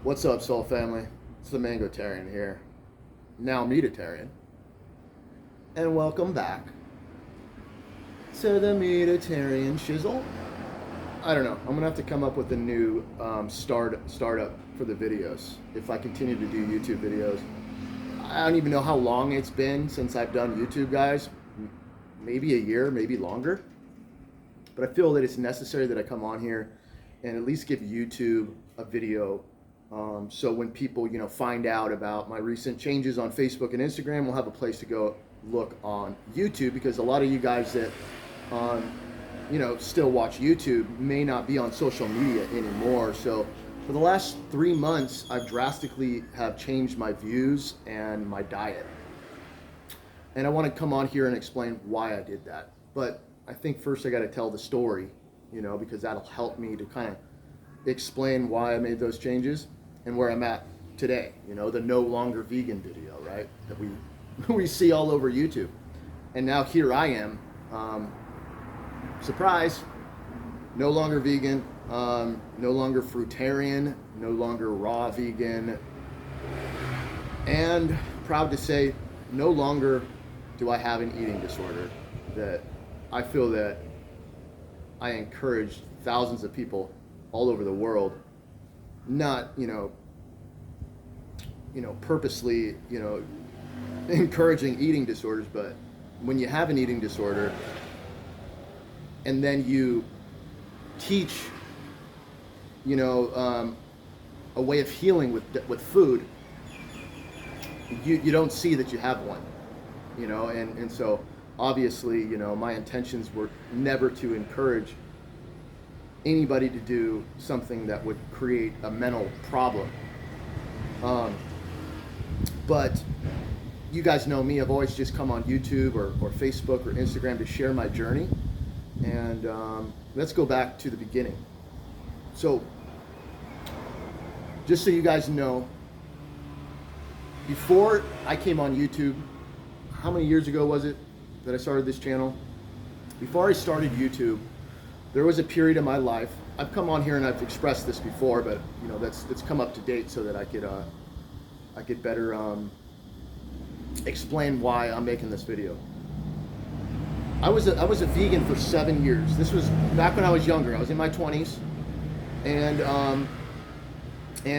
What's up, Soul Family? It's the Mangotarian here, now meatatarian, and welcome back to the meatatarian shizzle. I don't know. I'm gonna have to come up with a new startup for the videos if I continue to do YouTube videos. I don't even know how long it's been since I've done YouTube, guys. Maybe a year, maybe longer. But I feel that it's necessary that I come on here and at least give YouTube a video. So when people, find out about my recent changes on Facebook and Instagram, we'll have a place to go look on YouTube, because a lot of you guys that, still watch YouTube may not be on social media anymore. So for the last 3 months, I've drastically have changed my views and my diet. And I want to come on here and explain why I did that. But I think first I got to tell the story, because that'll help me to kind of explain why I made those changes and where I'm at today. The no longer vegan video, right? That we see all over YouTube. And now here I am, surprise, no longer vegan, no longer fruitarian, no longer raw vegan, and proud to say, no longer do I have an eating disorder that I feel that I encourage thousands of people all over the world, not, purposely, encouraging eating disorders, but when you have an eating disorder and then you teach, a way of healing with food, you don't see that you have one, and so obviously, my intentions were never to encourage anybody to do something that would create a mental problem. But you guys know me, I've always just come on YouTube or Facebook or Instagram to share my journey. And let's go back to the beginning. So, just so you guys know, before I came on YouTube, how many years ago was it that I started this channel? Before I started YouTube, there was a period in my life, I've come on here and I've expressed this before, but that's come up to date so that I could better explain why I'm making this video. I was a vegan for 7 years. This was back when I was younger. I was in my 20s, and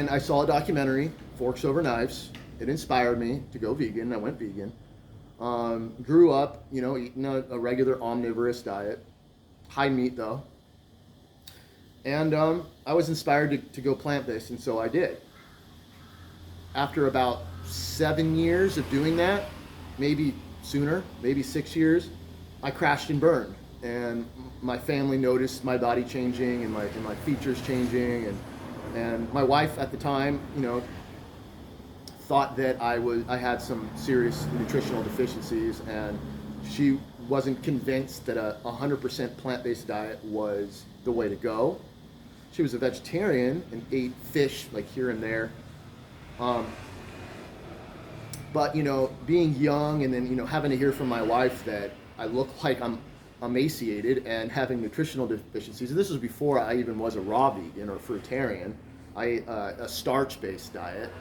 I saw a documentary, Forks Over Knives. It inspired me to go vegan. I went vegan. Grew up, eating a regular omnivorous diet, high meat though. And I was inspired to go plant-based, and so I did. After about 7 years of doing that, maybe sooner, maybe 6 years, I crashed and burned. And my family noticed my body changing and my features changing, and my wife at the time, thought that I had some serious nutritional deficiencies, and she wasn't convinced that a 100% plant-based diet was the way to go. She was a vegetarian and ate fish like here and there. But being young and then having to hear from my wife that I look like I'm emaciated and having nutritional deficiencies. And this was before I even was a raw vegan or fruitarian. I ate a starch-based diet.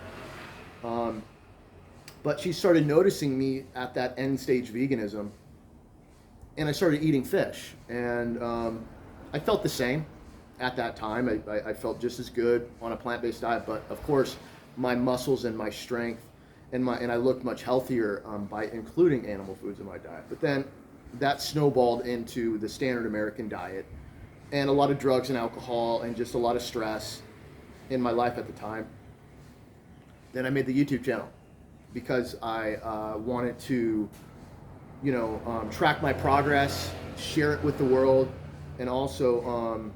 But she started noticing me at that end stage veganism, and I started eating fish, and I felt the same at that time. I felt just as good on a plant-based diet, but of course my muscles and my strength and I looked much healthier by including animal foods in my diet. But then that snowballed into the standard American diet and a lot of drugs and alcohol and just a lot of stress in my life at the time. Then I made the YouTube channel because I wanted to, track my progress, share it with the world, and also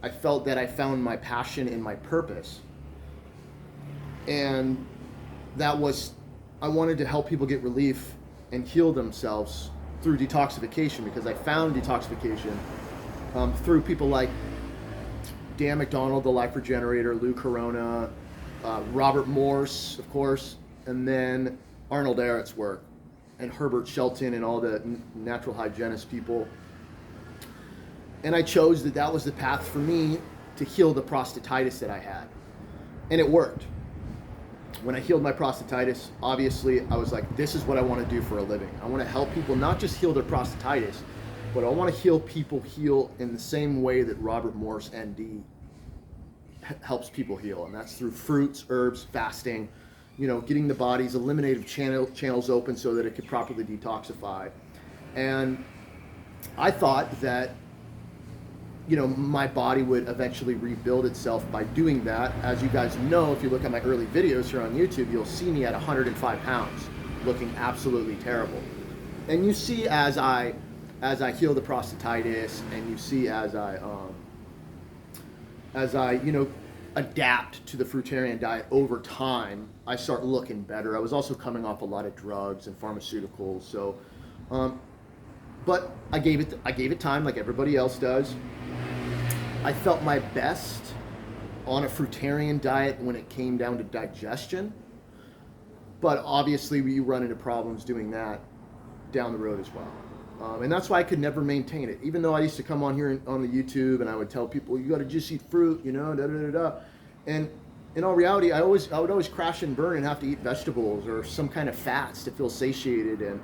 I felt that I found my passion and my purpose. And that was, I wanted to help people get relief and heal themselves through detoxification, because I found detoxification through people like Dan McDonald, the Life Regenerator, Lou Corona, Robert Morse, of course, and then Arnold Ehret's work, and Herbert Shelton and all the natural hygienist people. And I chose that was the path for me to heal the prostatitis that I had. And it worked. When I healed my prostatitis, obviously I was like, this is what I want to do for a living. I want to help people not just heal their prostatitis, but I want to heal people heal in the same way that Robert Morse, ND, helps people heal. And that's through fruits, herbs, fasting, getting the body's eliminative channels open so that it could properly detoxify. And I thought that my body would eventually rebuild itself by doing that. As you guys know, if you look at my early videos here on YouTube, you'll see me at 105 pounds, looking absolutely terrible. And you see as I heal the prostatitis, and you see as I adapt to the fruitarian diet over time, I start looking better. I was also coming off a lot of drugs and pharmaceuticals, so but I gave it time like everybody else does. I felt my best on a fruitarian diet when it came down to digestion, but obviously you run into problems doing that down the road as well. And that's why I could never maintain it. Even though I used to come on here on the YouTube and I would tell people, you got to just eat fruit, And in all reality, I would always crash and burn and have to eat vegetables or some kind of fats to feel satiated. And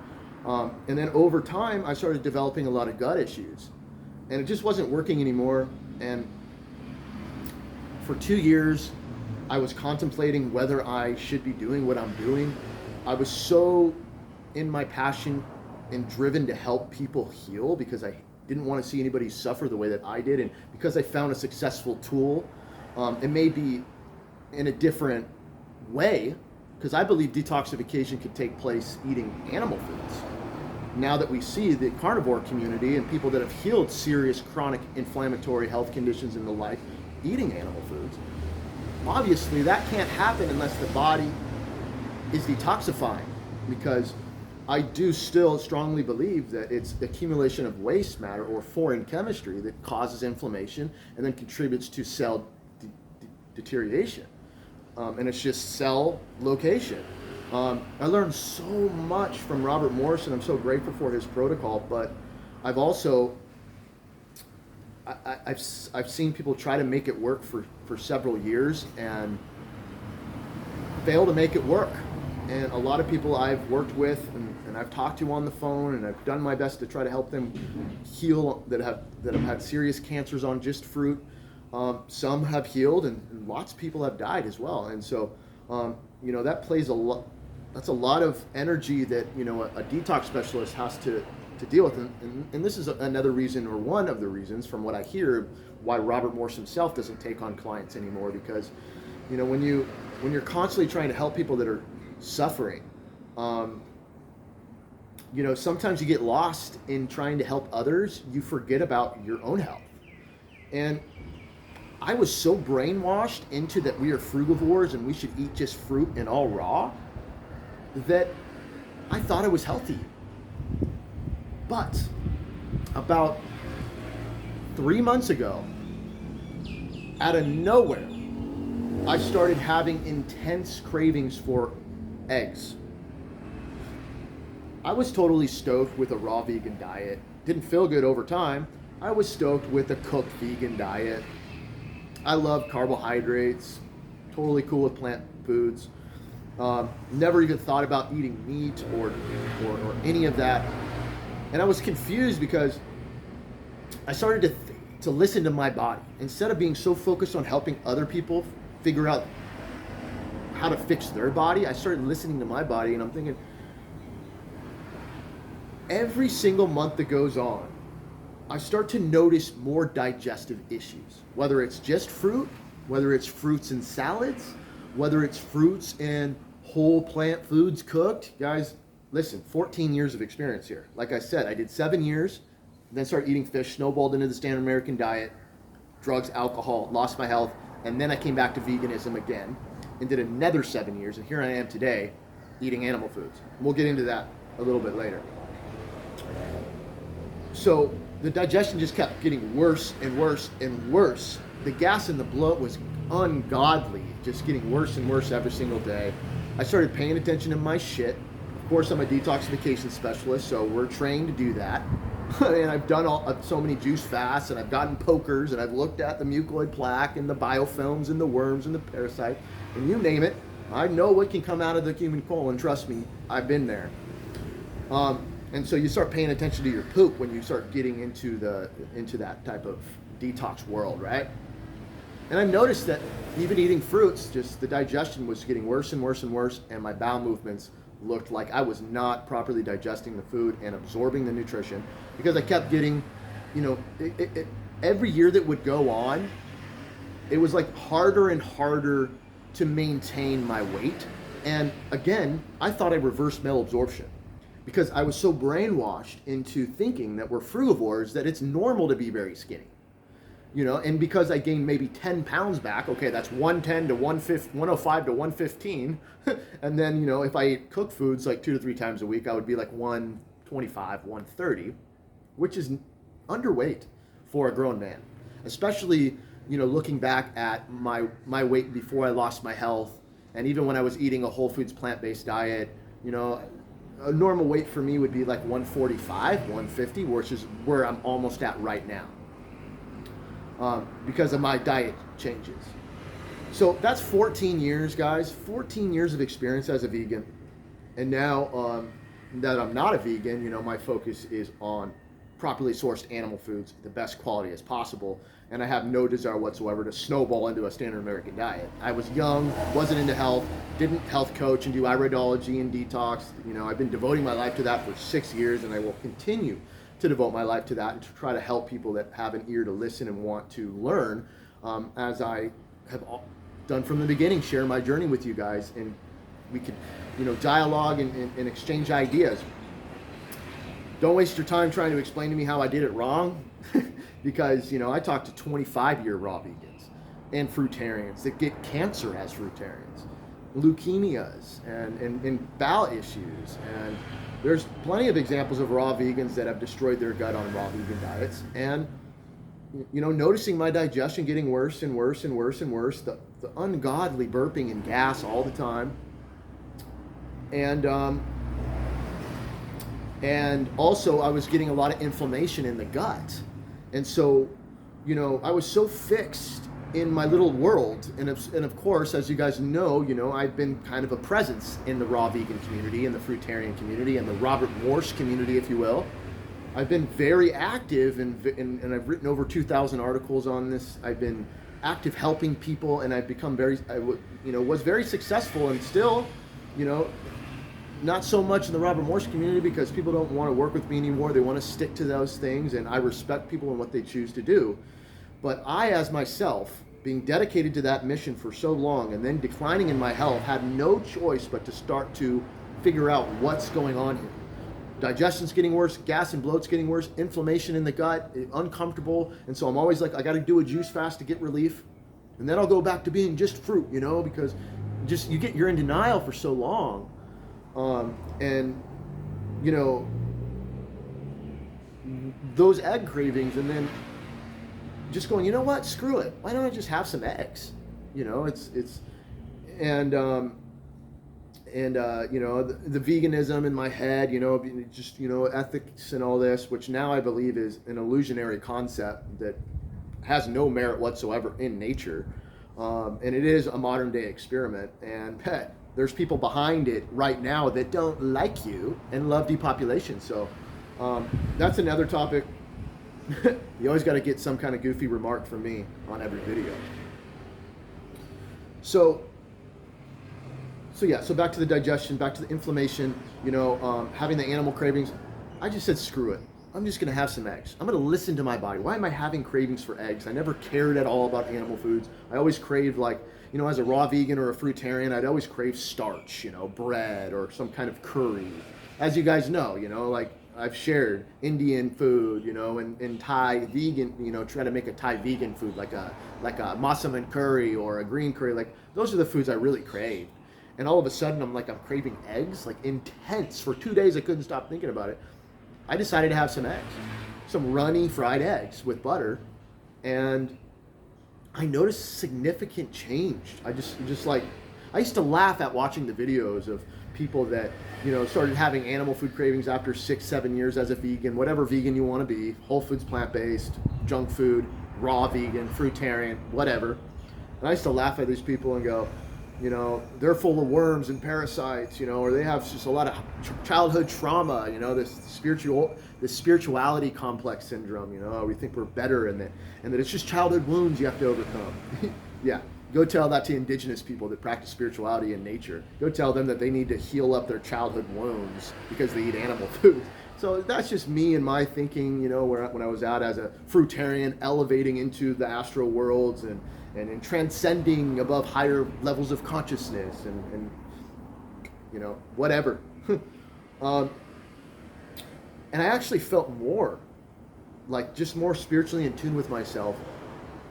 then over time, I started developing a lot of gut issues. And it just wasn't working anymore. And for 2 years, I was contemplating whether I should be doing what I'm doing. I was so in my passion and driven to help people heal because I didn't want to see anybody suffer the way that I did. And because I found a successful tool, it may be in a different way, because I believe detoxification could take place eating animal foods. Now that we see the carnivore community and people that have healed serious chronic inflammatory health conditions and the like eating animal foods, obviously that can't happen unless the body is detoxifying, because I do still strongly believe that it's the accumulation of waste matter or foreign chemistry that causes inflammation and then contributes to cell deterioration. And it's just cell location. I learned so much from Robert Morse, and I'm so grateful for his protocol, but I've also I've seen people try to make it work for several years and fail to make it work. And a lot of people I've worked with and I've talked to on the phone, and I've done my best to try to help them heal that have had serious cancers on just fruit. Some have healed, and lots of people have died as well. And so, that plays a lot. That's a lot of energy that a detox specialist has to deal with. And this is another reason, or one of the reasons, from what I hear, why Robert Morse himself doesn't take on clients anymore. Because, when you're constantly trying to help people that are suffering, sometimes you get lost in trying to help others. You forget about your own health. And I was so brainwashed into that we are frugivores and we should eat just fruit and all raw that I thought I was healthy. But about 3 months ago, out of nowhere, I started having intense cravings for eggs. I was totally stoked with a raw vegan diet. Didn't feel good over time. I was stoked with a cooked vegan diet. I love carbohydrates, totally cool with plant foods. Never even thought about eating meat or any of that. And I was confused because I started to listen to my body. Instead of being so focused on helping other people figure out how to fix their body, I started listening to my body, and I'm thinking, every single month that goes on, I start to notice more digestive issues, whether it's just fruit, whether it's fruits and salads, whether it's fruits and whole plant foods cooked. Guys, listen, 14 years of experience here. Like I said, I did 7 years, then started eating fish, snowballed into the standard American diet, drugs, alcohol, lost my health, and then I came back to veganism again and did another 7 years, and here I am today eating animal foods. We'll get into that a little bit later. So the digestion just kept getting worse and worse and worse. The gas and the bloat was ungodly, just getting worse and worse every single day. I started paying attention to my shit. Of course, I'm a detoxification specialist, so we're trained to do that. and I've done so many juice fasts, and I've gotten pokers, and I've looked at the mucoid plaque and the biofilms and the worms and the parasites, and you name it. I know what can come out of the human colon. Trust me, I've been there. And so you start paying attention to your poop when you start getting into that type of detox world, right? And I've noticed that even eating fruits, just the digestion was getting worse and worse and worse, and my bowel movements looked like I was not properly digesting the food and absorbing the nutrition, because I kept getting, every year that would go on, it was like harder and harder to maintain my weight. And again, I thought I reversed malabsorption, because I was so brainwashed into thinking that we're frugivores that it's normal to be very skinny. And because I gained maybe 10 pounds back, okay, that's 110 to 105 to 115. And then, if I ate cooked foods like 2 to 3 times a week, I would be like 125, 130, which is underweight for a grown man. Especially, looking back at my weight before I lost my health, and even when I was eating a whole foods plant-based diet, a normal weight for me would be like 145, 150, which is where I'm almost at right now. Because of my diet changes. So that's 14 years, guys. 14 years of experience as a vegan. And now that I'm not a vegan, my focus is on properly sourced animal foods, the best quality as possible. And I have no desire whatsoever to snowball into a standard American diet. I was young, wasn't into health, didn't health coach and do iridology and detox. I've been devoting my life to that for 6 years, and I will continue to devote my life to that and to try to help people that have an ear to listen and want to learn, as I have done from the beginning, share my journey with you guys, and we could, dialogue and exchange ideas. Don't waste your time trying to explain to me how I did it wrong, because, I talked to 25-year raw vegans and fruitarians that get cancer as fruitarians, leukemias and bowel issues, and there's plenty of examples of raw vegans that have destroyed their gut on raw vegan diets. And, noticing my digestion getting worse and worse and worse and worse, the ungodly burping and gas all the time. And also I was getting a lot of inflammation in the gut. And so, I was so fixed in my little world, and of course, as you guys know, I've been kind of a presence in the raw vegan community, and the fruitarian community, and the Robert Morse community, if you will. I've been very active, and I've written over 2,000 articles on this. I've been active helping people, and I've become was very successful, and still, not so much in the Robert Morse community, because people don't want to work with me anymore. They want to stick to those things, and I respect people and what they choose to do. But I, as myself, being dedicated to that mission for so long and then declining in my health, had no choice but to start to figure out what's going on here. Digestion's getting worse, gas and bloat's getting worse, inflammation in the gut, uncomfortable, and so I'm always like, I got to do a juice fast to get relief, and then I'll go back to being just fruit, because you're in denial for so long, and those egg cravings, and then just going, what, screw it, why don't I just have some eggs? The veganism in my head, ethics and all this, which now I believe is an illusionary concept that has no merit whatsoever in nature, and it is a modern day experiment, and there's people behind it right now that don't like you and love depopulation. So that's another topic. You always got to get some kind of goofy remark from me on every video. So back to the digestion, back to the inflammation, having the animal cravings. I just said, screw it. I'm just going to have some eggs. I'm going to listen to my body. Why am I having cravings for eggs? I never cared at all about animal foods. I always craved, as a raw vegan or a fruitarian, I'd always crave starch, bread or some kind of curry. As you guys know, I've shared Indian food, and Thai vegan, try to make a Thai vegan food like a massaman curry or a green curry. Those are the foods I really crave. And all of a sudden I'm craving eggs, intense. For 2 days I couldn't stop thinking about it. I decided to have some eggs, some runny fried eggs with butter, and I noticed significant change. I used to laugh at watching the videos of people that, started having animal food cravings after 6-7 years as a vegan, whatever vegan you want to be, whole foods, plant-based, junk food, raw vegan, fruitarian, whatever. And I used to laugh at these people and go, they're full of worms and parasites, or they have just a lot of childhood trauma, this spirituality complex syndrome, we think we're better and that it's just childhood wounds you have to overcome. Yeah, go tell that to indigenous people that practice spirituality in nature. Go tell them that they need to heal up their childhood wounds because they eat animal food. So that's just me and my thinking, when I was out as a fruitarian, elevating into the astral worlds and transcending above higher levels of consciousness and whatever. And I actually felt more, just more spiritually in tune with myself.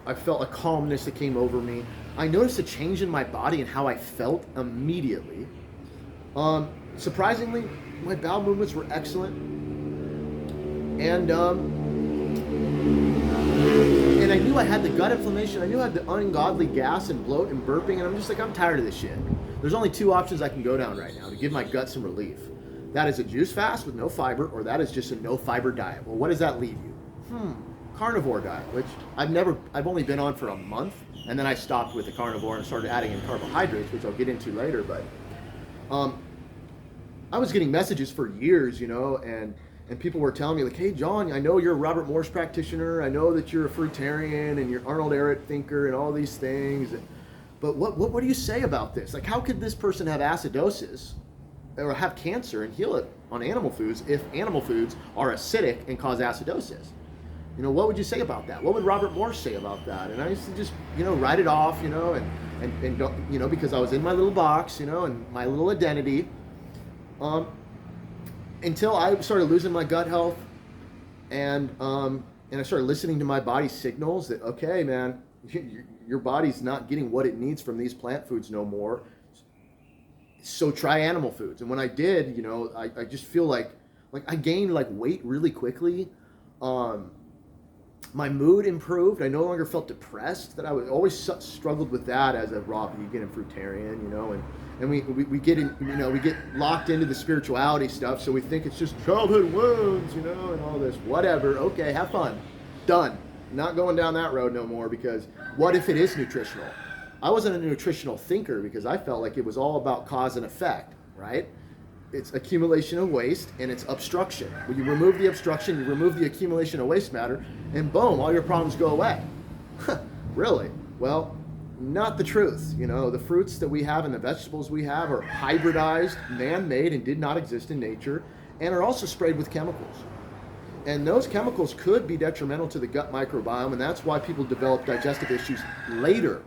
I felt a calmness that came over me. I noticed a change in my body and how I felt immediately. Surprisingly, my bowel movements were excellent. And I knew I had the gut inflammation. I knew I had the ungodly gas and bloat and burping. And I'm just like, I'm tired of this shit. There's only 2 options I can go down right now to give my gut some relief. That is a juice fast with no fiber, or that is just a no fiber diet. Well, what does that leave you? Carnivore diet, which I've only been on for a month. And then I stopped with the carnivore and started adding in carbohydrates, which I'll get into later. But I was getting messages for years, and people were telling me, like, hey, John, I know you're a Robert Morse practitioner. I know that you're a fruitarian and you're Arnold Ehret thinker and all these things. But what do you say about this? Like, how could this person have acidosis or have cancer and heal it on animal foods if animal foods are acidic and cause acidosis? What would you say about that? What would Robert Morse say about that? And I used to just, write it off, and don't, because I was in my little box, and my little identity. Until I started losing my gut health, and I started listening to my body's signals that, okay, man, your body's not getting what it needs from these plant foods no more. So try animal foods. And when I did, I just feel like I gained weight really quickly. My mood improved. I no longer felt depressed. That I was always struggled with that as a raw vegan and fruitarian, and we get in, we get locked into the spirituality stuff, so we think it's just childhood wounds, and all this. Whatever. Okay, have fun. Done. Not going down that road no more, because what if it is nutritional? I wasn't a nutritional thinker because I felt like it was all about cause and effect, right? It's accumulation of waste and it's obstruction. When you remove the obstruction, you remove the accumulation of waste matter, and boom, all your problems go away. Really? Well, not the truth. The fruits that we have and the vegetables we have are hybridized, man-made, and did not exist in nature, and are also sprayed with chemicals. And those chemicals could be detrimental to the gut microbiome, and that's why people develop digestive issues later.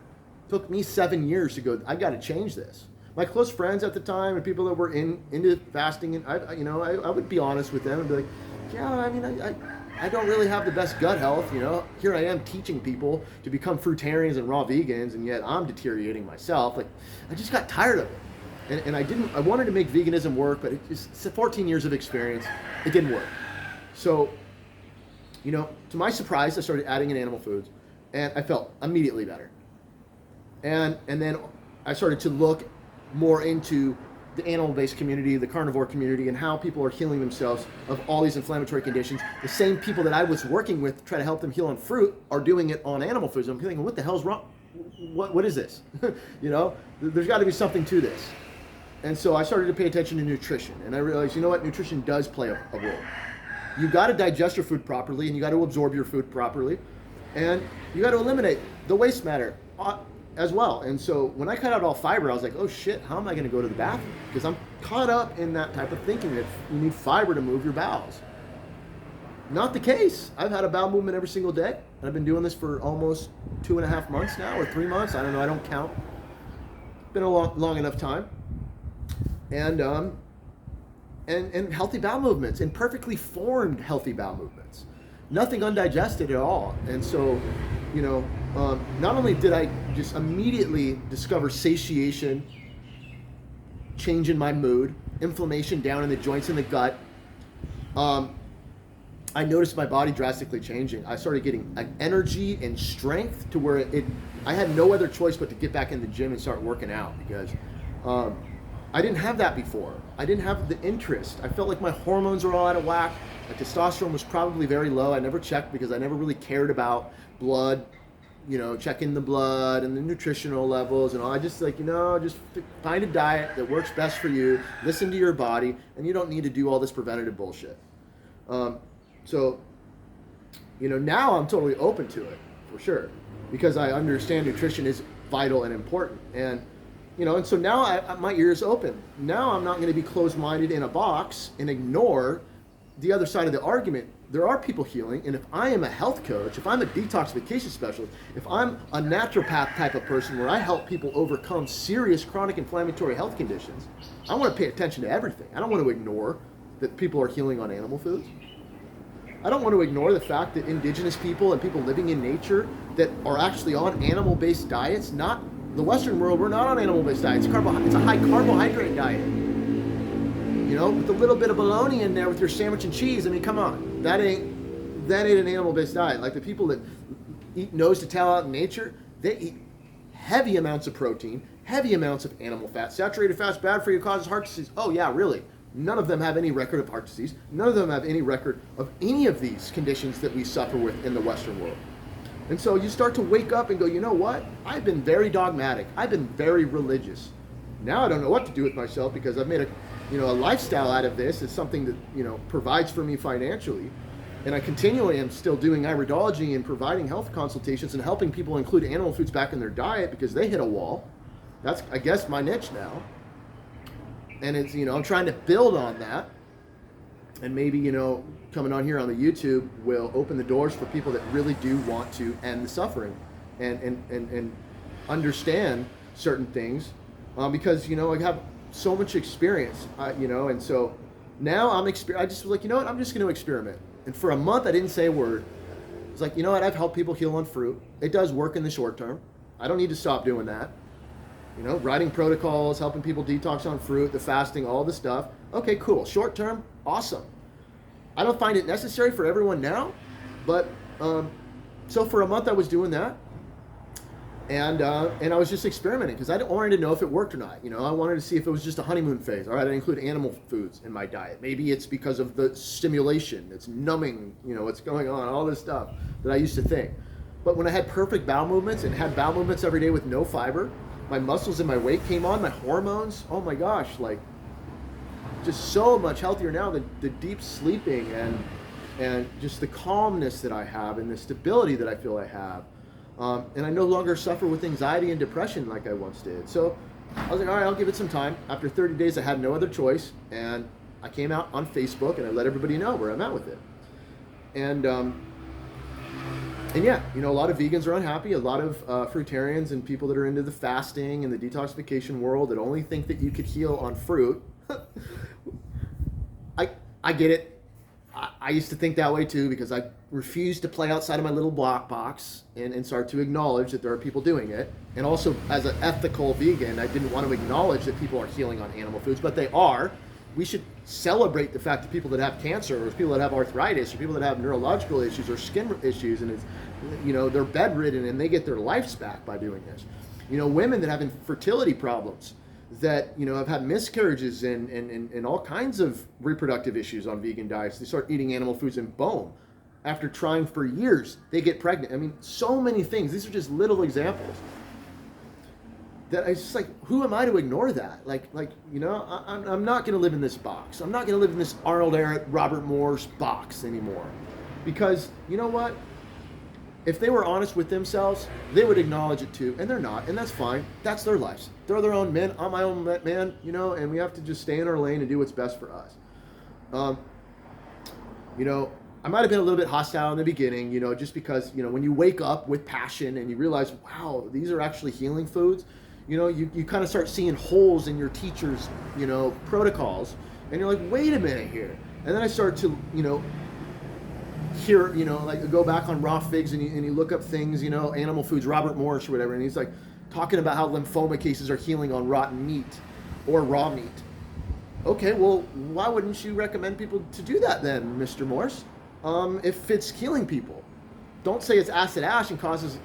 It took me 7 years to go, I got to change this. My close friends at the time and people that were into fasting, and I would be honest with them and be like, yeah, I don't really have the best gut health. Here I am teaching people to become fruitarians and raw vegans, and yet I'm deteriorating myself. I just got tired of it, and I wanted to make veganism work, but it's 14 years of experience, it didn't work. So, to my surprise, I started adding in animal foods, and I felt immediately better. And then I started to look more into the animal-based community, the carnivore community, and how people are healing themselves of all these inflammatory conditions. The same people that I was working with to try to help them heal on fruit are doing it on animal foods. I'm thinking, what the hell's wrong? What is this? There's got to be something to this. And so I started to pay attention to nutrition, and I realized, nutrition does play a role. You got to digest your food properly, and you got to absorb your food properly, and you got to eliminate the waste matter as well. And so when I cut out all fiber, I was like, oh shit, how am I going to go to the bathroom? Because I'm caught up in that type of thinking that you need fiber to move your bowels. Not the case. I've had a bowel movement every single day, and I've been doing this for almost 2.5 months now, or 3 months. I don't know. I don't count. It's been a long enough time. And healthy bowel movements, and perfectly formed healthy bowel movements. Nothing undigested at all. And so, not only did I just immediately discover satiation, change in my mood, inflammation down in the joints in the gut, I noticed my body drastically changing. I started getting energy and strength to where I had no other choice but to get back in the gym and start working out, because I didn't have that before. I didn't have the interest. I felt like my hormones were all out of whack. My testosterone was probably very low. I never checked because I never really cared about blood, checking the blood and the nutritional levels and all. I just just find a diet that works best for you, listen to your body, and you don't need to do all this preventative bullshit. So, now I'm totally open to it, for sure, because I understand nutrition is vital and important. And so now my ears open. Now I'm not going to be closed-minded in a box and ignore the other side of the argument. There are people healing, and if I am a health coach, if I'm a detoxification specialist, if I'm a naturopath type of person where I help people overcome serious chronic inflammatory health conditions, I want to pay attention to everything. I don't want to ignore that people are healing on animal foods. I don't want to ignore the fact that indigenous people and people living in nature that are actually on animal-based diets, not the Western world, we're not on animal-based diets. It's a high carbohydrate diet. With a little bit of bologna in there with your sandwich and cheese. I mean, come on. That ain't an animal-based diet. Like the people that eat nose to tail out in nature, they eat heavy amounts of protein, heavy amounts of animal fat. Saturated fat's bad for you, causes heart disease. Oh yeah, really? None of them have any record of heart disease. None of them have any record of any of these conditions that we suffer with in the Western world. And so you start to wake up and go, you know what? I've been very dogmatic. I've been very religious. Now I don't know what to do with myself because I've made a lifestyle out of this. It's something that, provides for me financially. And I continually am still doing iridology and providing health consultations and helping people include animal foods back in their diet because they hit a wall. That's, I guess, my niche now. And it's, I'm trying to build on that. And maybe, coming on here on the YouTube will open the doors for people that really do want to end the suffering and understand certain things. Because, I have so much experience, and so now I just was like, I'm just going to experiment. And for a month, I didn't say a word. It's like, I've helped people heal on fruit. It does work in the short term. I don't need to stop doing that. Writing protocols, helping people detox on fruit, the fasting, all the stuff. Okay, cool. Short term, awesome. I don't find it necessary for everyone now, but so for a month I was doing that. And I was just experimenting because I wanted to know if it worked or not. I wanted to see if it was just a honeymoon phase. All right, I include animal foods in my diet. Maybe it's because of the stimulation. It's numbing, what's going on, all this stuff that I used to think. But when I had perfect bowel movements and had bowel movements every day with no fiber, my muscles and my weight came on, my hormones, oh my gosh, like just so much healthier now. The deep sleeping and just the calmness that I have and the stability that I feel I have. And I no longer suffer with anxiety and depression like I once did. So I was like, all right, I'll give it some time. After 30 days, I had no other choice. And I came out on Facebook and I let everybody know where I'm at with it. And yeah, a lot of vegans are unhappy. A lot of fruitarians and people that are into the fasting and the detoxification world that only think that you could heal on fruit. I get it. I used to think that way too because I refused to play outside of my little block box and start to acknowledge that there are people doing it. And also as an ethical vegan, I didn't want to acknowledge that people are healing on animal foods, but they are. We should celebrate the fact that people that have cancer or people that have arthritis or people that have neurological issues or skin issues and it's, they're bedridden and they get their lives back by doing this. Women that have infertility problems that have had miscarriages and all kinds of reproductive issues on vegan diets. They start eating animal foods and boom, after trying for years, they get pregnant. I mean, so many things. These are just little examples that I just like, who am I to ignore that? I'm not going to live in this box. I'm not going to live in this Arnold Ehret, Robert Morse box anymore. Because you know what? If they were honest with themselves, they would acknowledge it too, and they're not, and that's fine. That's their lives. They're their own men. I'm my own man, and we have to just stay in our lane and do what's best for us. I might have been a little bit hostile in the beginning, just because, when you wake up with passion and you realize, wow, these are actually healing foods, you kind of start seeing holes in your teacher's, protocols, and you're like, wait a minute here. And then I start to, hear, go back on raw figs and you look up things, animal foods, Robert Morris or whatever, and he's like talking about how lymphoma cases are healing on rotten meat or raw meat. Okay, well, why wouldn't you recommend people to do that then, Mr. Morse? If it's healing people. Don't say it's acid ash and causes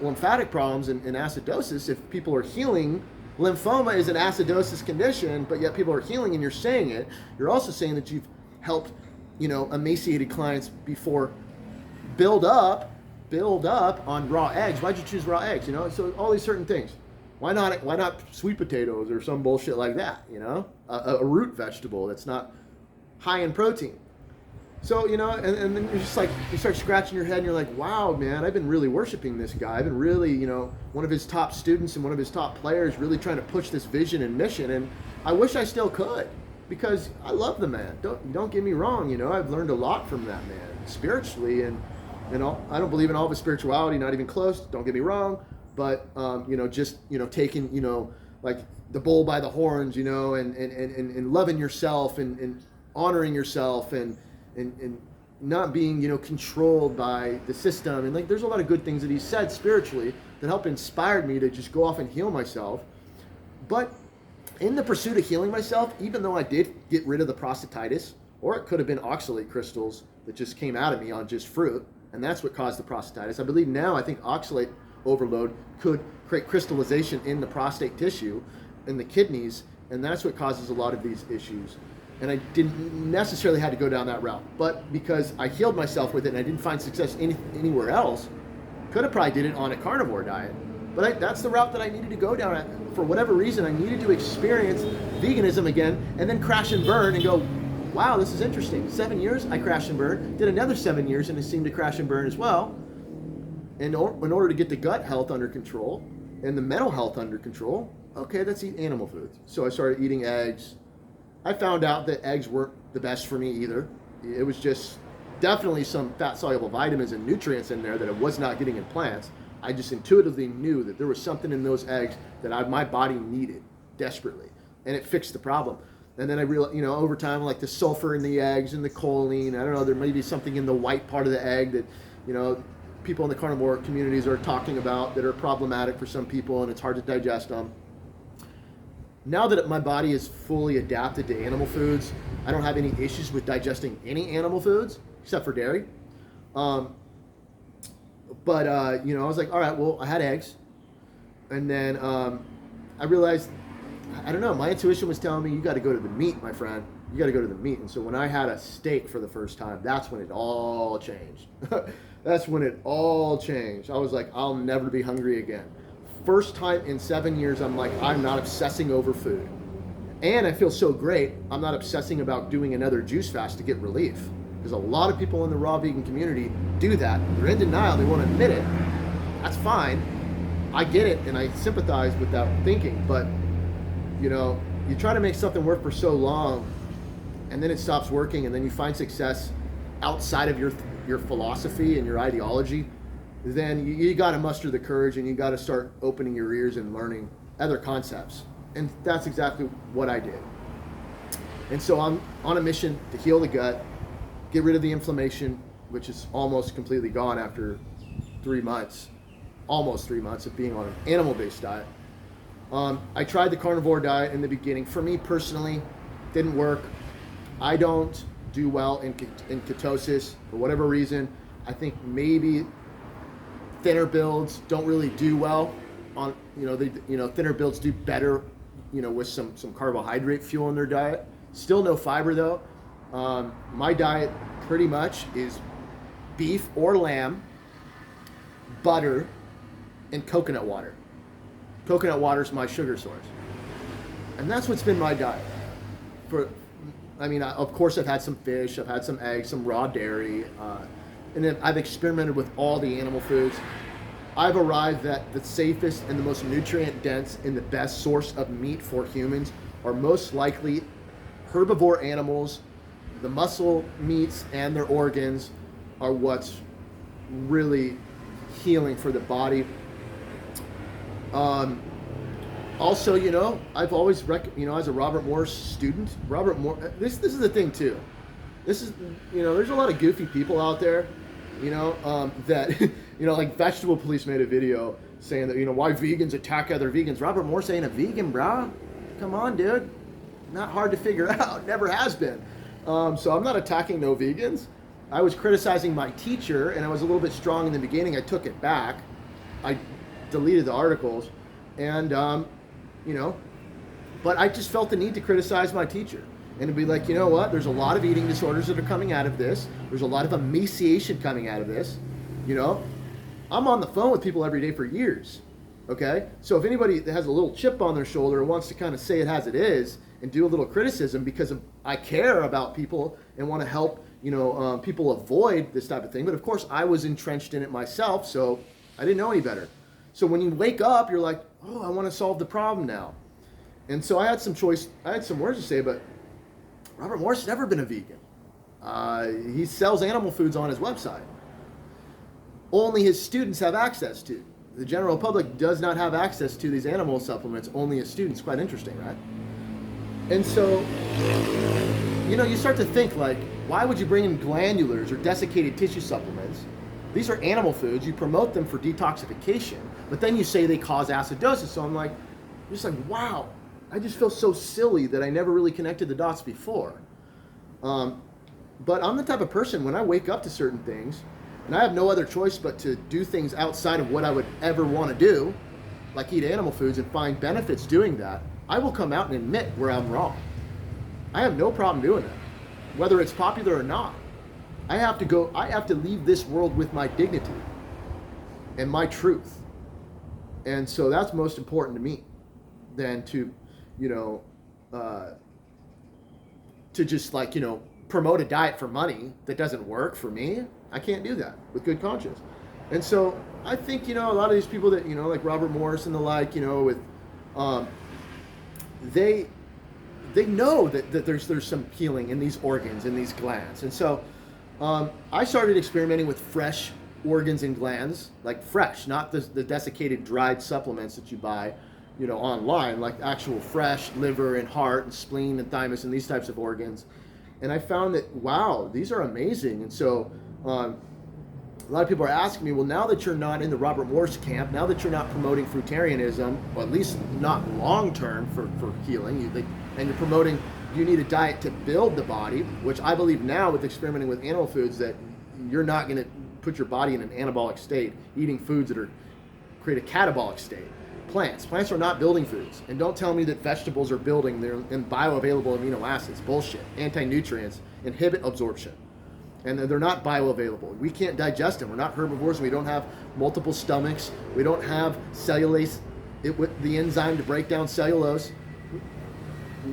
lymphatic problems and acidosis if people are healing lymphoma is an acidosis condition, but yet people are healing and you're saying it. You're also saying that you've helped, emaciated clients before build up on raw eggs. Why'd you choose raw eggs? So all these certain things. Why not sweet potatoes or some bullshit like that? A root vegetable that's not high in protein. So, and then you're just like, you start scratching your head and you're like, wow, man, I've been really worshiping this guy. I've been really, one of his top students and one of his top players, really trying to push this vision and mission. And I wish I still could, because I love the man. Don't get me wrong. I've learned a lot from that man spiritually, and I don't believe in all of his spirituality, not even close. Don't get me wrong. But, taking, like the bull by the horns, and loving yourself and honoring yourself and not being, controlled by the system. And like, there's a lot of good things that he said spiritually that helped inspire me to just go off and heal myself. But in the pursuit of healing myself, even though I did get rid of the prostatitis, or it could have been oxalate crystals that just came out of me on just fruit, and that's what caused the prostatitis. I think oxalate overload could create crystallization in the prostate tissue, in the kidneys, and that's what causes a lot of these issues. And I didn't necessarily have to go down that route, but because I healed myself with it and I didn't find success anywhere else, could have probably did it on a carnivore diet. But that's the route that I needed to go down. For whatever reason, I needed to experience veganism again and then crash and burn and go, wow, this is interesting. 7 years, I crashed and burned. Did another 7 years and it seemed to crash and burn as well. And in order to get the gut health under control and the mental health under control, okay, let's eat animal foods. So I started eating eggs. I found out that eggs weren't the best for me either. It was just definitely some fat-soluble vitamins and nutrients in there that I was not getting in plants. I just intuitively knew that there was something in those eggs that my body needed desperately, and it fixed the problem. And then I realized, over time, like the sulfur in the eggs and the choline, I don't know, there may be something in the white part of the egg that, people in the carnivore communities are talking about that are problematic for some people, and it's hard to digest them. Now that my body is fully adapted to animal foods, I don't have any issues with digesting any animal foods except for dairy. I was like, all right, well, I had eggs. And then I realized, I don't know, my intuition was telling me, you got to go to the meat, my friend. You got to go to the meat. And so when I had a steak for the first time, that's when it all changed. That's when it all changed. I was like, I'll never be hungry again. First time in 7 years, I'm like, I'm not obsessing over food. And I feel so great, I'm not obsessing about doing another juice fast to get relief. Because a lot of people in the raw vegan community do that. They're in denial, they won't admit it. That's fine. I get it, and I sympathize with that thinking. But, you try to make something work for so long, and then it stops working, and then you find success outside of your philosophy and your ideology, then you got to muster the courage and you got to start opening your ears and learning other concepts. And that's exactly what I did. And so I'm on a mission to heal the gut, get rid of the inflammation, which is almost completely gone after 3 months, almost 3 months of being on an animal-based diet. I tried the carnivore diet in the beginning. For me personally, didn't work. I don't do well in ketosis for whatever reason. I think maybe thinner builds don't really do well on, thinner builds do better, with some carbohydrate fuel in their diet. Still no fiber though. My diet pretty much is beef or lamb, butter, and coconut water. Coconut water is my sugar source. And that's what's been my diet. Of course I've had some fish, I've had some eggs, some raw dairy, and then I've experimented with all the animal foods. I've arrived at the safest and the most nutrient dense and the best source of meat for humans are most likely herbivore animals. The muscle meats and their organs are what's really healing for the body. Also, I've always, as a Robert Morse student, this is the thing too. This is, there's a lot of goofy people out there, that, like Vegetable Police made a video saying that, why vegans attack other vegans. Robert Morse ain't a vegan, brah. Come on, dude. Not hard to figure out. Never has been. So I'm not attacking no vegans. I was criticizing my teacher, and I was a little bit strong in the beginning. I took it back. I deleted the articles, and you know. But I just felt the need to criticize my teacher and to be like, you know what? There's a lot of eating disorders that are coming out of this. There's a lot of emaciation coming out of this, you know. I'm on the phone with people every day for years, okay? So if anybody that has a little chip on their shoulder wants to kind of say it as it is and do a little criticism because I care about people and want to help, you know, people avoid this type of thing. But of course, I was entrenched in it myself, so I didn't know any better. So when you wake up, you're like, oh, I want to solve the problem now. And so I had some words to say, but Robert Morris has never been a vegan. He sells animal foods on his website. Only his students have access to. The general public does not have access to these animal supplements, only his students. Quite interesting, right? And so, you know, you start to think like, why would you bring in glandulars or desiccated tissue supplements? These are animal foods. You promote them for detoxification, but then you say they cause acidosis. So I'm like, just like, wow, I just feel so silly that I never really connected the dots before. But I'm the type of person, when I wake up to certain things, and I have no other choice but to do things outside of what I would ever want to do, like eat animal foods and find benefits doing that, I will come out and admit where I'm wrong. I have no problem doing that, whether it's popular or not. I have to leave this world with my dignity and my truth. And so that's most important to me than to, you know, to just like, you know, promote a diet for money that doesn't work for me. I can't do that with good conscience. And so I think, you know, a lot of these people that, you know, like Robert Morris and the like, you know, with, they know that there's some healing in these organs, in these glands. And so I started experimenting with fresh organs and glands, like fresh, not the desiccated, dried supplements that you buy, you know, online, like actual fresh liver and heart and spleen and thymus and these types of organs. And I found that, wow, these are amazing. And so a lot of people are asking me, well, now that you're not in the Robert Morris camp, now that you're not promoting fruitarianism, or at least not long-term for healing, and you're promoting, you need a diet to build the body, which I believe now with experimenting with animal foods that you're not going to put your body in an anabolic state, eating foods that create a catabolic state. Plants are not building foods. And don't tell me that vegetables are building, they're in bioavailable amino acids. Bullshit. Anti-nutrients inhibit absorption. And they're not bioavailable. We can't digest them. We're not herbivores. We don't have multiple stomachs. We don't have cellulase, the enzyme to break down cellulose.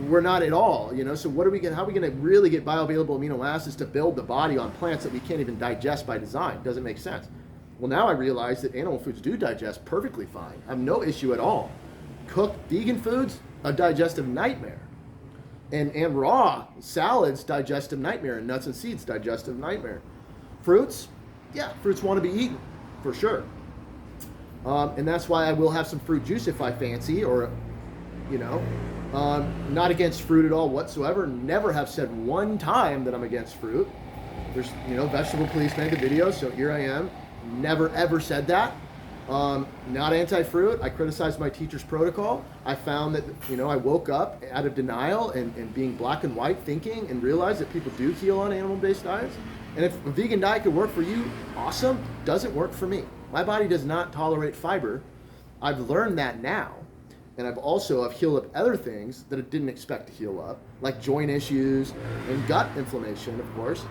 We're not at all, you know. So how are we going to really get bioavailable amino acids to build the body on plants that we can't even digest by design? Doesn't make sense. Well, now I realize that animal foods do digest perfectly fine. I have no issue at all. Cooked vegan foods, a digestive nightmare. And raw salads, digestive nightmare. And nuts and seeds, digestive nightmare. Fruits, yeah, fruits want to be eaten, for sure. And that's why I will have some fruit juice if I fancy, or, you know, not against fruit at all whatsoever. Never have said one time that I'm against fruit. There's, you know, vegetable police made the video, so here I am. Never ever said that. Not anti-fruit. I criticized my teacher's protocol. I found that, you know, I woke up out of denial and being black and white thinking and realized that people do heal on animal-based diets. And if a vegan diet could work for you, awesome. Doesn't work for me. My body does not tolerate fiber. I've learned that now. And I've healed up other things that I didn't expect to heal up, like joint issues and gut inflammation, of course,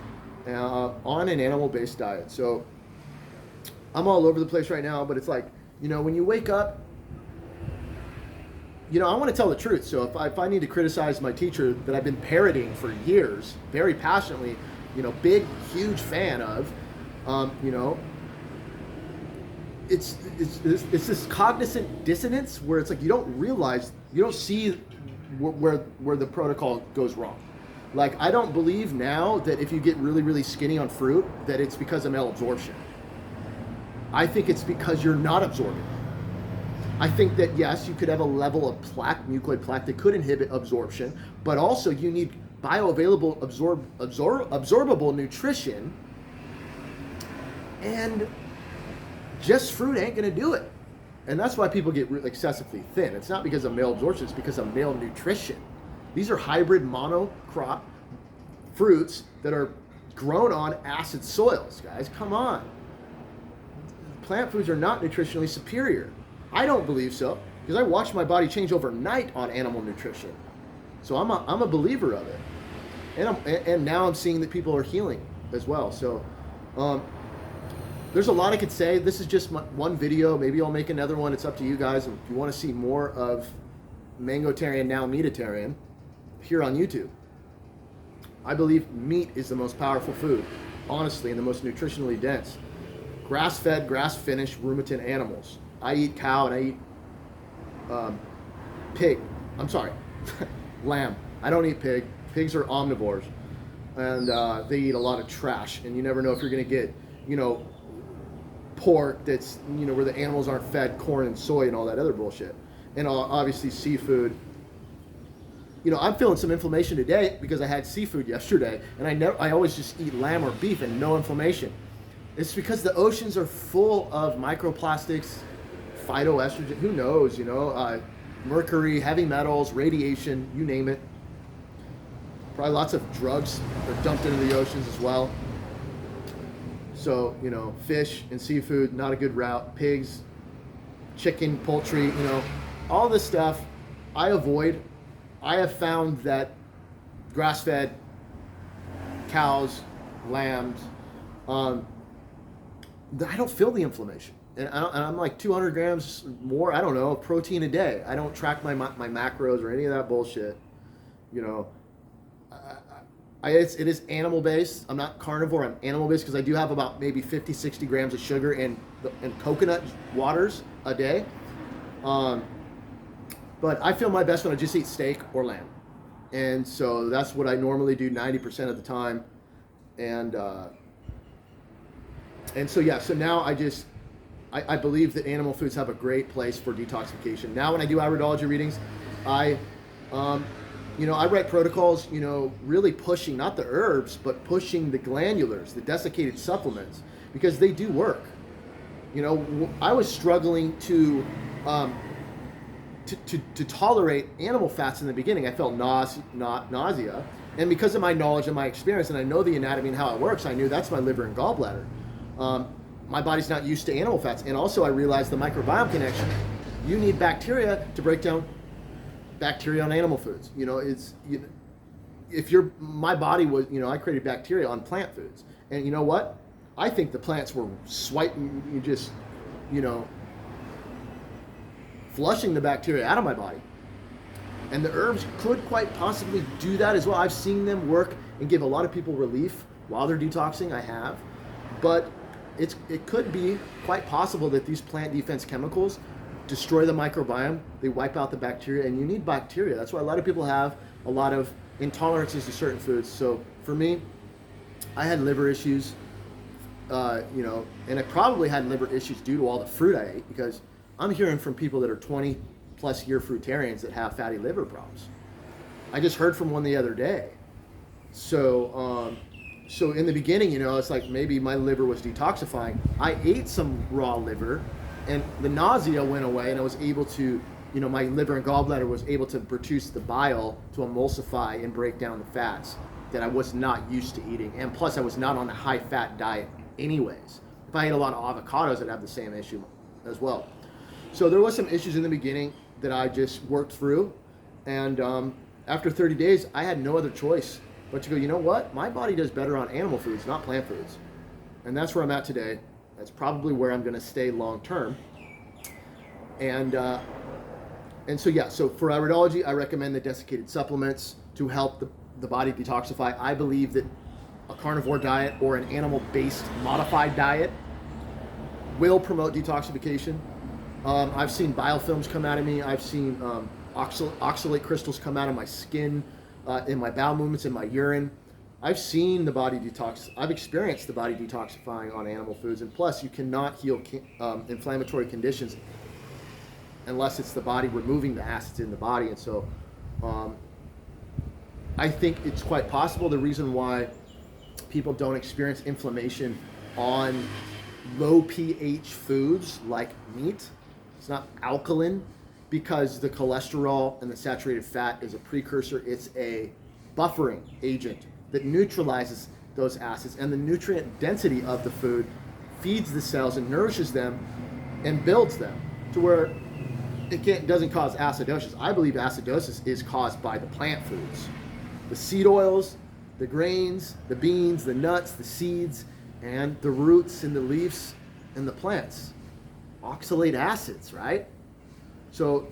on an animal-based diet. So I'm all over the place right now, but it's like, you know, when you wake up, you know, I want to tell the truth. So if I need to criticize my teacher that I've been parroting for years, very passionately, you know, big, huge fan of, you know, it's this cognizant dissonance where it's like you don't see where the protocol goes wrong. Like, I don't believe now that if you get really, really skinny on fruit, that it's because of malabsorption. I think it's because you're not absorbing. I think that, yes, you could have a level of plaque, mucoid plaque, that could inhibit absorption, but also you need bioavailable, absorbable nutrition, and just fruit ain't going to do it. And that's why people get excessively thin. It's not because of malabsorption, it's because of malnutrition. These are hybrid monocrop fruits that are grown on acid soils, guys. Come on. Plant foods are not nutritionally superior. I don't believe so. because I watched my body change overnight on animal nutrition. So I'm a believer of it, and now I'm seeing that people are healing as well. So there's a lot I could say. This is just one video. Maybe I'll make another one. It's up to you guys. If you want to see more of Mangotarian, now Meatatarian, here on YouTube. I believe meat is the most powerful food, honestly, and the most nutritionally dense. Grass-fed, grass-finished ruminant animals. I eat cow and I eat pig. I'm sorry, lamb. I don't eat pig. Pigs are omnivores, and they eat a lot of trash. And you never know if you're going to get, pork that's, where the animals aren't fed corn and soy and all that other bullshit. And obviously seafood. I'm feeling some inflammation today because I had seafood yesterday, and I always just eat lamb or beef and no inflammation. It's because the oceans are full of microplastics, phytoestrogen, who knows, mercury, heavy metals, radiation, you name it. Probably lots of drugs are dumped into the oceans as well. So, fish and seafood, not a good route. Pigs, chicken, poultry, all this stuff I avoid. I have found that grass-fed cows, lambs, I don't feel the inflammation. And I'm like 200 grams more, I don't know, of protein a day. I don't track my macros or any of that bullshit. It is animal-based. I'm not carnivore, I'm animal-based because I do have about maybe 50, 60 grams of sugar in coconut waters a day. But I feel my best when I just eat steak or lamb. And so that's what I normally do 90% of the time. And so now I believe that animal foods have a great place for detoxification. Now when I do iridology readings, I write protocols, really pushing, not the herbs, but pushing the glandulars, the desiccated supplements, because they do work. I was struggling to tolerate animal fats in the beginning. I felt nausea. And because of my knowledge and my experience, and I know the anatomy and how it works, I knew that's my liver and gallbladder. My body's not used to animal fats. And also I realized the microbiome connection. You need bacteria to break down bacteria on animal foods. My body was, I created bacteria on plant foods. And you know what? I think the plants were swiping, flushing the bacteria out of my body. And the herbs could quite possibly do that as well. I've seen them work and give a lot of people relief while they're detoxing. I have. But it could be quite possible that these plant defense chemicals destroy the microbiome. They wipe out the bacteria, and you need bacteria. That's why a lot of people have a lot of intolerances to certain foods. So for me, I had liver issues, and I probably had liver issues due to all the fruit I ate, because I'm hearing from people that are 20 plus year fruitarians that have fatty liver problems. I just heard from one the other day. So in the beginning, it's like maybe my liver was detoxifying. I ate some raw liver, and the nausea went away, and I was able to, my liver and gallbladder was able to produce the bile to emulsify and break down the fats that I was not used to eating. And plus, I was not on a high-fat diet anyways. If I ate a lot of avocados, I'd have the same issue as well. So there was some issues in the beginning that I just worked through. And after 30 days, I had no other choice but to go, you know what? My body does better on animal foods, not plant foods. And that's where I'm at today. That's probably where I'm going to stay long term. And so for iridology, I recommend the desiccated supplements to help the body detoxify. I believe that a carnivore diet or an animal-based modified diet will promote detoxification. I've seen biofilms come out of me. I've seen oxalate crystals come out of my skin, in my bowel movements, in my urine. I've seen the body detox. I've experienced the body detoxifying on animal foods. And plus, you cannot heal inflammatory conditions unless it's the body removing the acids in the body. And so I think it's quite possible. The reason why people don't experience inflammation on low pH foods like meat, it's not alkaline, because the cholesterol and the saturated fat is a precursor. It's a buffering agent that neutralizes those acids, and the nutrient density of the food feeds the cells and nourishes them and builds them to where doesn't cause acidosis. I believe acidosis is caused by the plant foods, the seed oils, the grains, the beans, the nuts, the seeds, and the roots and the leaves and the plants. Oxalate acids, right? So,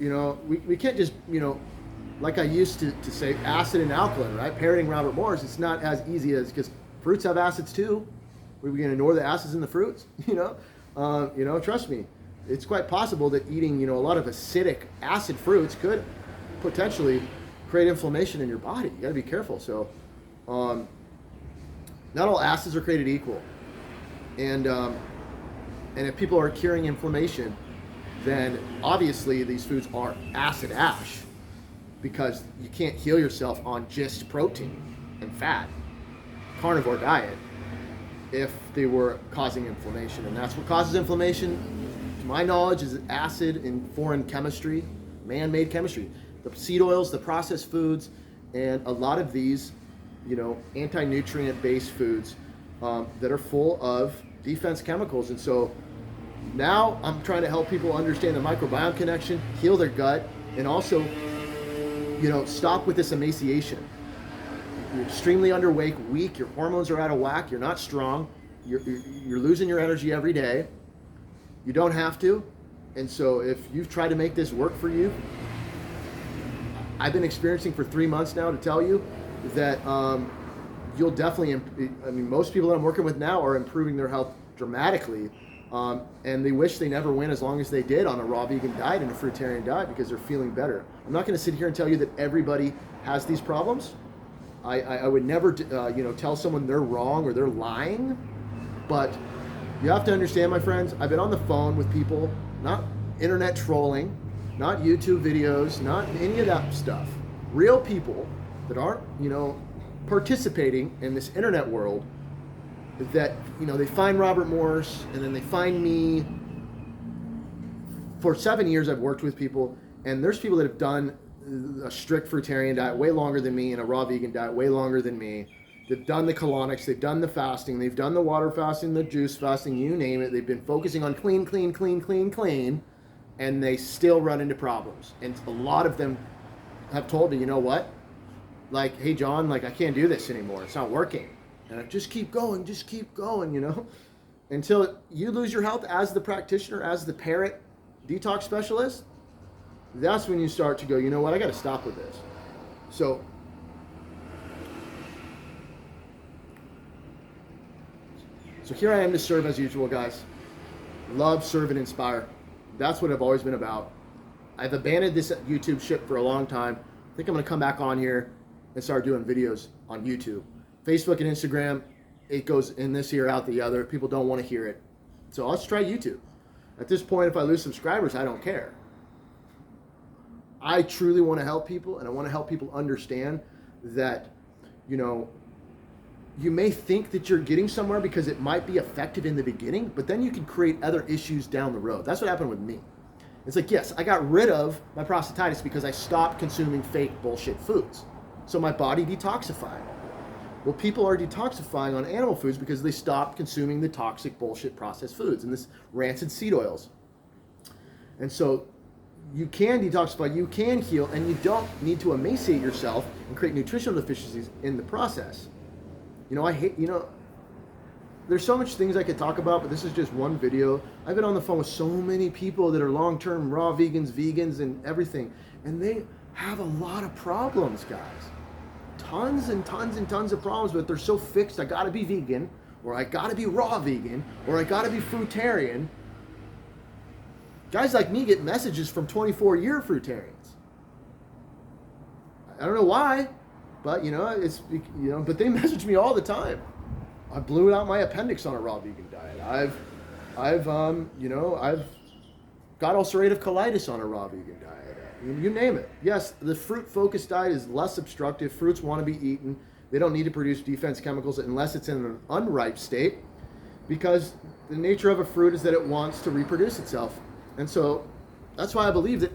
we can't just, like I used to say, acid and alkaline, right? Parroting Robert Morris, it's not as easy as, because fruits have acids too. Are we going to ignore the acids in the fruits? Trust me. It's quite possible that eating, a lot of acidic acid fruits could potentially create inflammation in your body. You got to be careful. So, not all acids are created equal. And if people are curing inflammation, then obviously these foods are acid ash, because you can't heal yourself on just protein and fat, carnivore diet, if they were causing inflammation. And that's what causes inflammation, to my knowledge, is acid in foreign chemistry, man-made chemistry. The seed oils, the processed foods, and a lot of these, anti-nutrient-based foods that are full of defense chemicals. And so now I'm trying to help people understand the microbiome connection, heal their gut, and also, stop with this emaciation. You're extremely underweight, weak, your hormones are out of whack, you're not strong, you're losing your energy every day. You don't have to. And so if you've tried to make this work for you, I've been experiencing for 3 months now to tell you that you'll definitely, most people that I'm working with now are improving their health dramatically. And they wish they never went as long as they did on a raw vegan diet and a fruitarian diet, because they're feeling better. I'm not going to sit here and tell you that everybody has these problems. I would never, tell someone they're wrong or they're lying. But you have to understand, my friends, I've been on the phone with people, not internet trolling, not YouTube videos, not any of that stuff. Real people that aren't, participating in this internet world, that, they find Robert Morris and then they find me. For 7 years, I've worked with people, and there's people that have done a strict fruitarian diet way longer than me and a raw vegan diet way longer than me. They've done the colonics, they've done the fasting, they've done the water fasting, the juice fasting, you name it. They've been focusing on clean, and they still run into problems. And a lot of them have told me, you know what? Like, hey, John, I can't do this anymore. It's not working. And I just keep going, until you lose your health as the practitioner, as the parrot detox specialist. That's when you start to go, you know what, I got to stop with this. So here I am to serve as usual, guys. Love, serve, and inspire. That's what I've always been about. I've abandoned this YouTube shit for a long time. I think I'm going to come back on here and start doing videos on YouTube. Facebook and Instagram, it goes in this ear, out the other. People don't want to hear it. So let's try YouTube. At this point, if I lose subscribers, I don't care. I truly want to help people, and I want to help people understand that, you may think that you're getting somewhere because it might be effective in the beginning, but then you can create other issues down the road. That's what happened with me. It's like, yes, I got rid of my prostatitis because I stopped consuming fake bullshit foods. So my body detoxified. Well, people are detoxifying on animal foods because they stopped consuming the toxic bullshit processed foods and this rancid seed oils. And so you can detoxify, you can heal, and you don't need to emaciate yourself and create nutritional deficiencies in the process. There's so much things I could talk about, but this is just one video. I've been on the phone with so many people that are long-term raw vegans, and everything, and they have a lot of problems, guys. Tons and tons and tons of problems, but they're so fixed. I gotta be vegan, or I gotta be raw vegan, or I gotta be fruitarian. Guys like me get messages from 24-year fruitarians. I don't know why, but but they message me all the time. I blew out my appendix on a raw vegan diet. I've got ulcerative colitis on a raw vegan diet. You name it. Yes, the fruit-focused diet is less obstructive. Fruits want to be eaten. They don't need to produce defense chemicals unless it's in an unripe state, because the nature of a fruit is that it wants to reproduce itself. And so that's why I believe that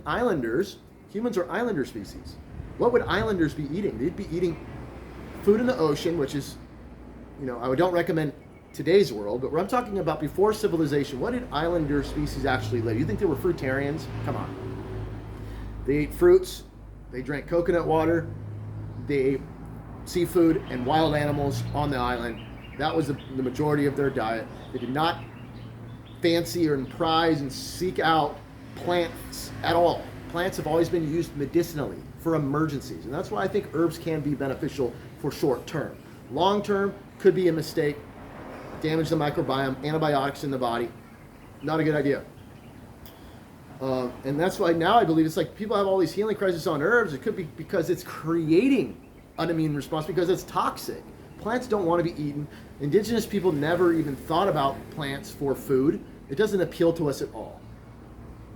humans are islander species. What would islanders be eating? They'd be eating food in the ocean, which is, I don't recommend today's world, but I'm talking about before civilization. What did islander species actually live? You think they were fruitarians? Come on. They ate fruits, they drank coconut water, they ate seafood and wild animals on the island. That was the majority of their diet. They did not fancy or prize and seek out plants at all. Plants have always been used medicinally for emergencies, and that's why I think herbs can be beneficial for short term. Long term could be a mistake, damage the microbiome, antibiotics in the body. Not a good idea. And that's why now I believe it's like people have all these healing crises on herbs. It could be because it's creating an immune response because it's toxic. Plants don't want to be eaten. Indigenous people never even thought about plants for food. It doesn't appeal to us at all.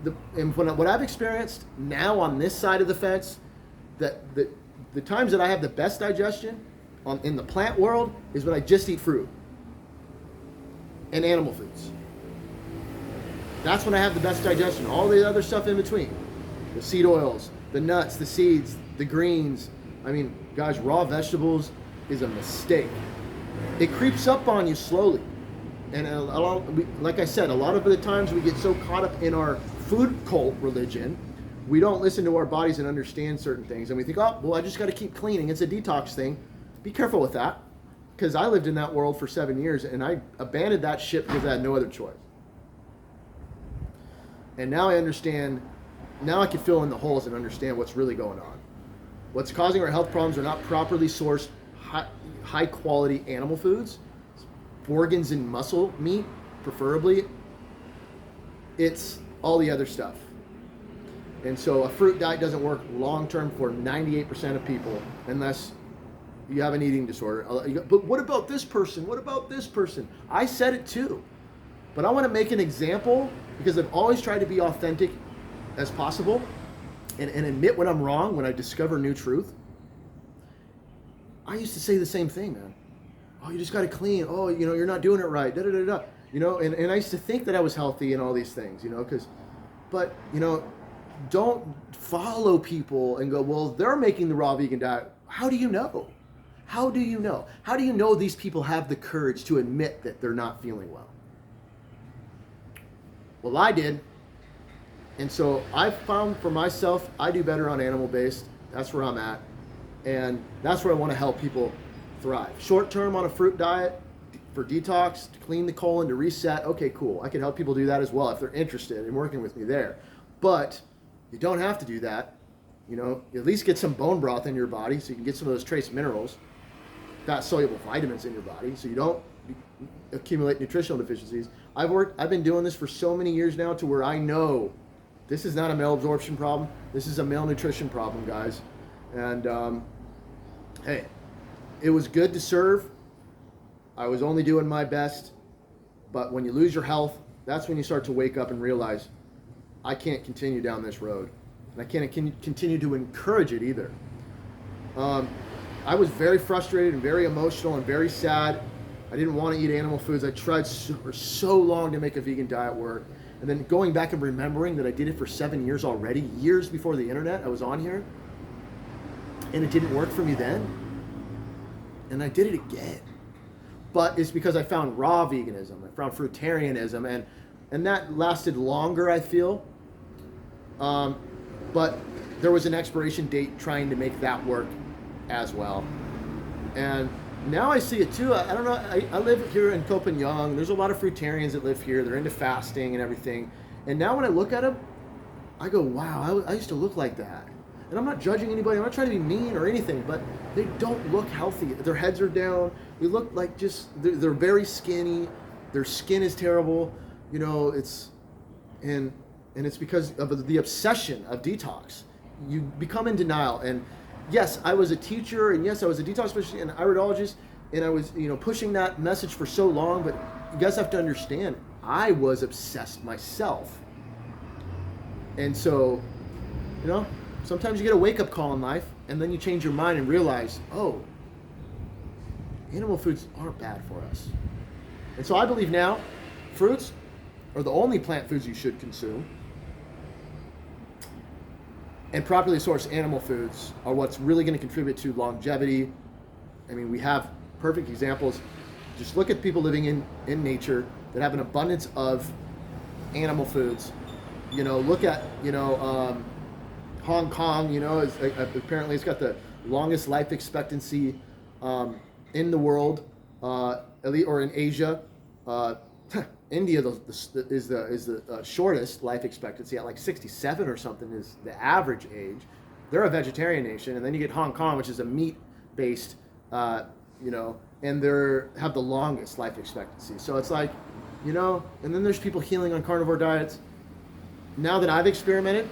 What I've experienced now on this side of the fence, that the times that I have the best digestion in the plant world is when I just eat fruit and animal foods. That's when I have the best digestion. All the other stuff in between, the seed oils, the nuts, the seeds, the greens. I mean, guys, raw vegetables is a mistake. It creeps up on you slowly. And like I said, a lot of the times we get so caught up in our food cult religion, we don't listen to our bodies and understand certain things. And we think, oh, well, I just got to keep cleaning. It's a detox thing. Be careful with that. Because I lived in that world for 7 years and I abandoned that ship because I had no other choice. And now I understand, now I can fill in the holes and understand what's really going on. What's causing our health problems are not properly sourced, high quality animal foods, organs and muscle meat, preferably. It's all the other stuff. And so a fruit diet doesn't work long term for 98% of people unless you have an eating disorder. But what about this person? What about this person? I said it too. But I want to make an example because I've always tried to be authentic as possible and admit when I'm wrong, when I discover new truth. I used to say the same thing, man. Oh, you just got to clean. Oh, you're not doing it right. Da, da, da, da. And I used to think that I was healthy and all these things, but don't follow people and go, well, they're making the raw vegan diet. How do you know? How do you know? How do you know these people have the courage to admit that they're not feeling well? Well, I did. And so I found for myself, I do better on animal-based. That's where I'm at. And that's where I want to help people thrive. Short term on a fruit diet for detox, to clean the colon, to reset. Okay, cool. I can help people do that as well if they're interested in working with me there. But you don't have to do that. At least get some bone broth in your body so you can get some of those trace minerals, fat-soluble vitamins in your body so you don't accumulate nutritional deficiencies. I've been doing this for so many years now to where I know this is not a malabsorption problem. This is a malnutrition problem, guys. And hey, it was good to serve. I was only doing my best. But when you lose your health, that's when you start to wake up and realize, I can't continue down this road. And I can't continue to encourage it either. I was very frustrated and very emotional and very sad. I didn't want to eat animal foods. I tried for so long to make a vegan diet work. And then going back and remembering that I did it for 7 years already, years before the internet, I was on here. And it didn't work for me then. And I did it again. But it's because I found raw veganism. I found fruitarianism. And that lasted longer, I feel. But there was an expiration date trying to make that work as well. And now I see it too. I don't know. I live here in Copenhagen. There's a lot of fruitarians that live here. They're into fasting and everything. And now when I look at them, I go, wow, I used to look like that. And I'm not judging anybody. I'm not trying to be mean or anything, but they don't look healthy. Their heads are down. They look like they're very skinny. Their skin is terrible. It's because of the obsession of detox. You become in denial. And yes, I was a teacher, and yes, I was a detox specialist and iridologist, and I was, pushing that message for so long, but you guys have to understand, I was obsessed myself. And so, sometimes you get a wake-up call in life, and then you change your mind and realize, oh, animal foods aren't bad for us. And so I believe now, fruits are the only plant foods you should consume. And properly sourced animal foods are what's really going to contribute to longevity. I mean, we have perfect examples. Just look at people living in nature that have an abundance of animal foods. Look at, Hong Kong, apparently it's got the longest life expectancy in the world, at least, or in Asia. India is the shortest life expectancy at like 67 or something is the average age. They're a vegetarian nation, and then you get Hong Kong, which is a meat-based, and they have the longest life expectancy. So it's like, and then there's people healing on carnivore diets. Now that I've experimented,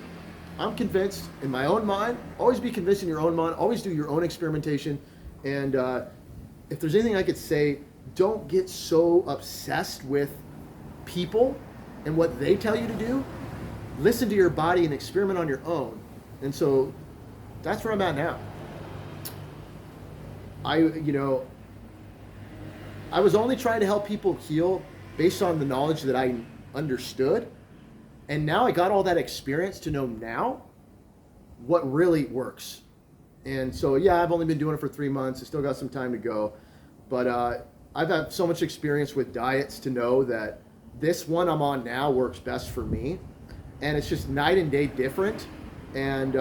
I'm convinced in my own mind. Always be convinced in your own mind. Always do your own experimentation. And if there's anything I could say, don't get so obsessed with people and what they tell you to do. Listen to your body and experiment on your own. And so that's where I'm at now. I was only trying to help people heal based on the knowledge that I understood. And now I got all that experience to know now what really works. And so, yeah, I've only been doing it for 3 months. I still got some time to go. But I've had so much experience with diets to know that this one I'm on now works best for me. And it's just night and day different. And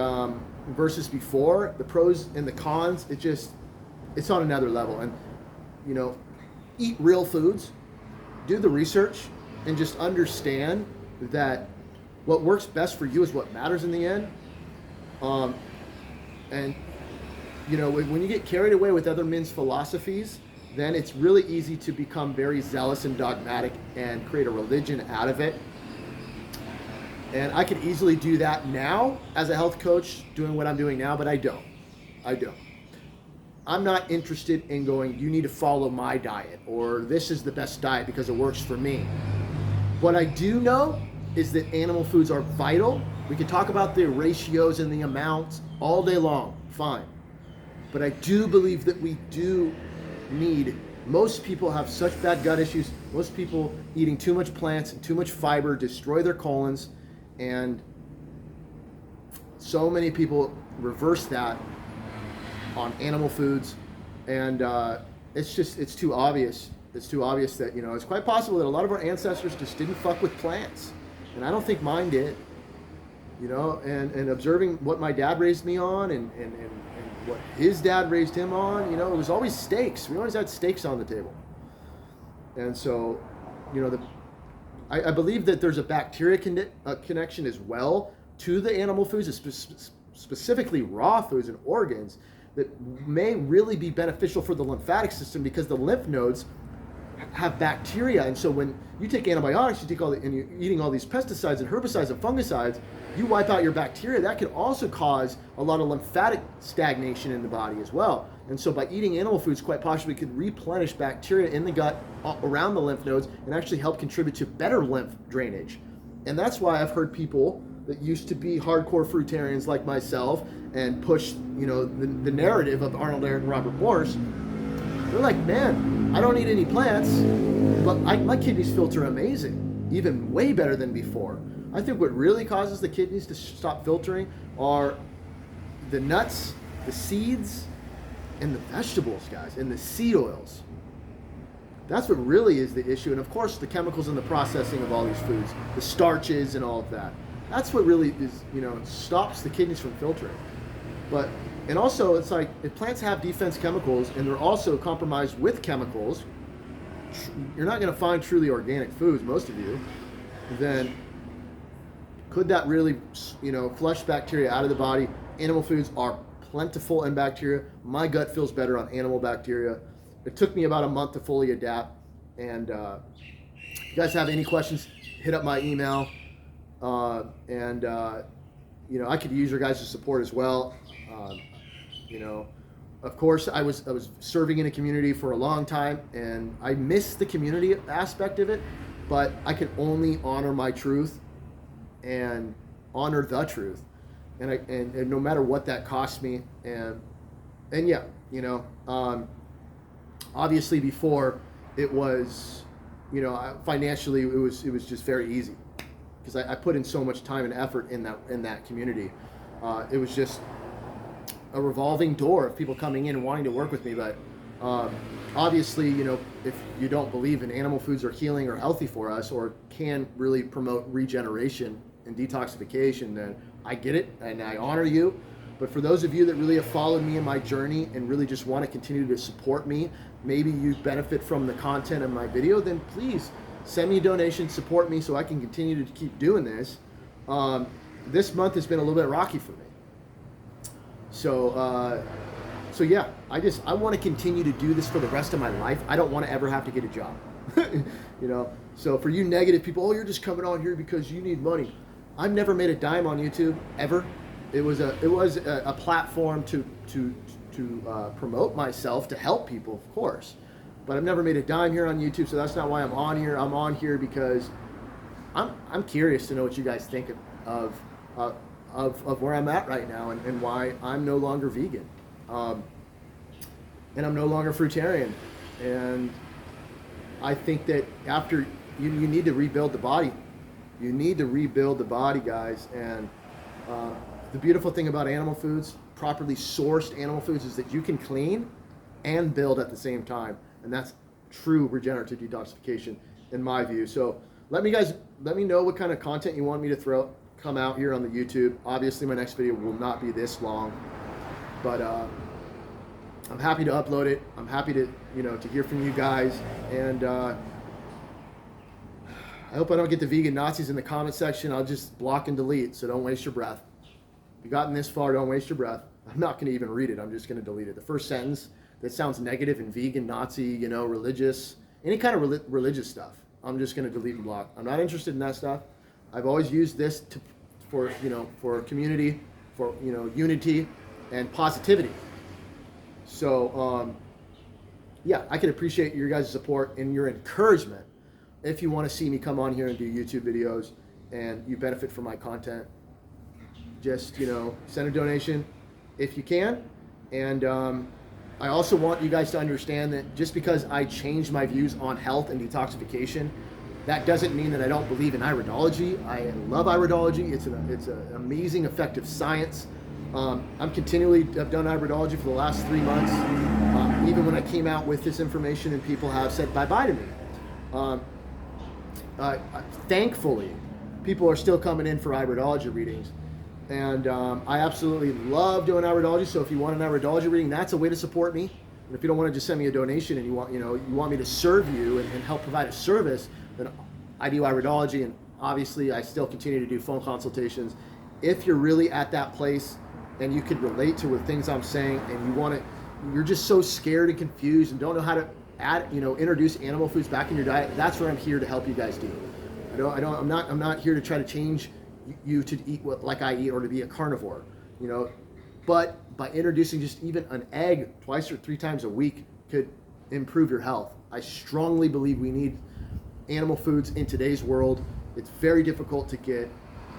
versus before, the pros and the cons, it's on another level. And, eat real foods, do the research, and just understand that what works best for you is what matters in the end. And when you get carried away with other men's philosophies, then it's really easy to become very zealous and dogmatic and create a religion out of it. And I could easily do that now as a health coach, doing what I'm doing now, but I don't. I'm not interested in going, you need to follow my diet, or this is the best diet because it works for me. What I do know is that animal foods are vital. We can talk about the ratios and the amounts all day long, fine. But I do believe that we do need, most people have such bad gut issues, most people eating too much plants and too much fiber destroy their colons, and so many people reverse that on animal foods, and it's too obvious. It's too obvious that, it's quite possible that a lot of our ancestors just didn't fuck with plants. And I don't think mine did, and observing what my dad raised me on and what his dad raised him on, it was always steaks. We always had steaks on the table. And so, I believe that there's a bacteria connection as well to the animal foods, specifically raw foods and organs, that may really be beneficial for the lymphatic system, because the lymph nodes have bacteria. And so when you take antibiotics, and you're eating all these pesticides and herbicides and fungicides, you wipe out your bacteria. That could also cause a lot of lymphatic stagnation in the body as well. And so by eating animal foods, quite possibly could replenish bacteria in the gut around the lymph nodes and actually help contribute to better lymph drainage. And that's why I've heard people that used to be hardcore fruitarians like myself and push, the narrative of Arnold Ehret and Robert Morse. They're like, man, I don't eat any plants, but my kidneys filter amazing, even way better than before. I think what really causes the kidneys to stop filtering are the nuts, the seeds, and the vegetables, guys, and the seed oils. That's what really is the issue. And of course, the chemicals in the processing of all these foods, the starches and all of that. That's what really is, stops the kidneys from filtering. And also, it's like, if plants have defense chemicals and they're also compromised with chemicals, you're not going to find truly organic foods, most of you, then could that really, flush bacteria out of the body? Animal foods are plentiful in bacteria. My gut feels better on animal bacteria. It took me about a month to fully adapt. And if you guys have any questions, hit up my email. I could use your guys' support as well. Of course, I was serving in a community for a long time, and I missed the community aspect of it, but I can only honor my truth and honor the truth, and no matter what that cost me, obviously before it was, financially it was just very easy, because I put in so much time and effort in that community. It was just a revolving door of people coming in and wanting to work with me. But obviously, if you don't believe in animal foods are healing or healthy for us, or can really promote regeneration and detoxification, then I get it, and I honor you. But for those of you that really have followed me in my journey and really just want to continue to support me, maybe you benefit from the content of my video, then please send me a donation, support me so I can continue to keep doing this. This month has been a little bit rocky for me. So yeah, I want to continue to do this for the rest of my life. I don't want to ever have to get a job. You know, so for you negative people, oh, you're just coming on here because you need money. I've never made a dime on YouTube ever. It was a platform to promote myself, to help people, of course. But I've never made a dime here on YouTube, so that's not why I'm on here. I'm on here because I'm curious to know what you guys think of where I'm at right now and why I'm no longer vegan, and I'm no longer fruitarian. And I think that after you need to rebuild the body. You need to rebuild the body, guys. And the beautiful thing about animal foods, properly sourced animal foods, is that you can clean and build at the same time. And that's true regenerative detoxification in my view. So let me know what kind of content you want me to come out here on the YouTube. Obviously my next video will not be this long, but I'm happy to upload it. I'm happy to hear from you guys. And I hope I don't get the vegan Nazis in the comment section. I'll just block and delete, so don't waste your breath. If you've gotten this far, don't waste your breath. I'm not going to even read it. I'm just going to delete it. The first sentence that sounds negative and vegan, Nazi, religious, any kind of religious stuff, I'm just going to delete and block. I'm not interested in that stuff. I've always used this for community, for unity and positivity. So yeah, I can appreciate your guys' support and your encouragement. If you want to see me come on here and do YouTube videos and you benefit from my content, just send a donation if you can. And I also want you guys to understand that just because I changed my views on health and detoxification, that doesn't mean that I don't believe in iridology. I love iridology. It's an amazing, effective science. I've done iridology for the last 3 months. Even when I came out with this information and people have said bye-bye to me. Thankfully, people are still coming in for iridology readings. And I absolutely love doing iridology. So if you want an iridology reading, that's a way to support me. And if you don't want to just send me a donation and you want me to serve you and help provide a service, then I do iridology. And obviously, I still continue to do phone consultations. If you're really at that place and you could relate to the things I'm saying, and you're just so scared and confused and don't know how to introduce animal foods back in your diet, that's what I'm here to help you guys do. I'm not here to try to change you to eat like I eat or to be a carnivore, but by introducing just even an egg 2 or 3 times a week could improve your health. I strongly believe we need animal foods in today's world. It's very difficult to get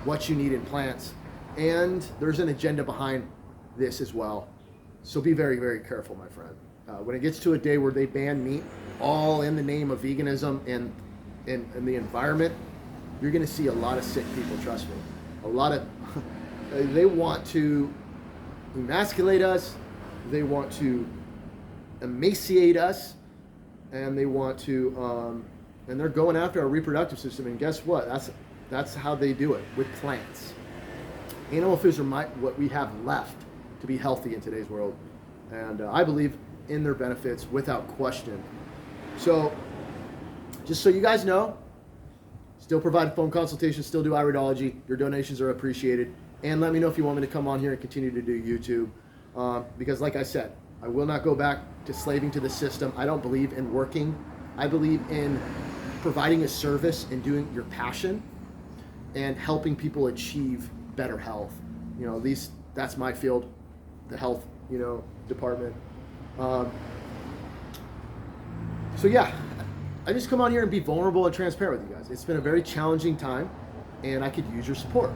what you need in plants, and there's an agenda behind this as well. So be very, very careful, my friend. When it gets to a day where they ban meat, all in the name of veganism and the environment, you're going to see a lot of sick people, trust me. A lot of, they want to emasculate us, they want to emaciate us, and they want to, and they're going after our reproductive system, and guess what? That's how they do it, with plants. Animal foods are what we have left to be healthy in today's world. And I believe in their benefits without question. So just so you guys know, still provide phone consultations, still do iridology. Your donations are appreciated. And let me know if you want me to come on here and continue to do YouTube. Because like I said, I will not go back to slaving to the system. I don't believe in working. I believe in providing a service and doing your passion and helping people achieve better health. At least that's my field, the health, department. So yeah, I just come on here and be vulnerable and transparent with you guys. It's been a very challenging time, and I could use your support.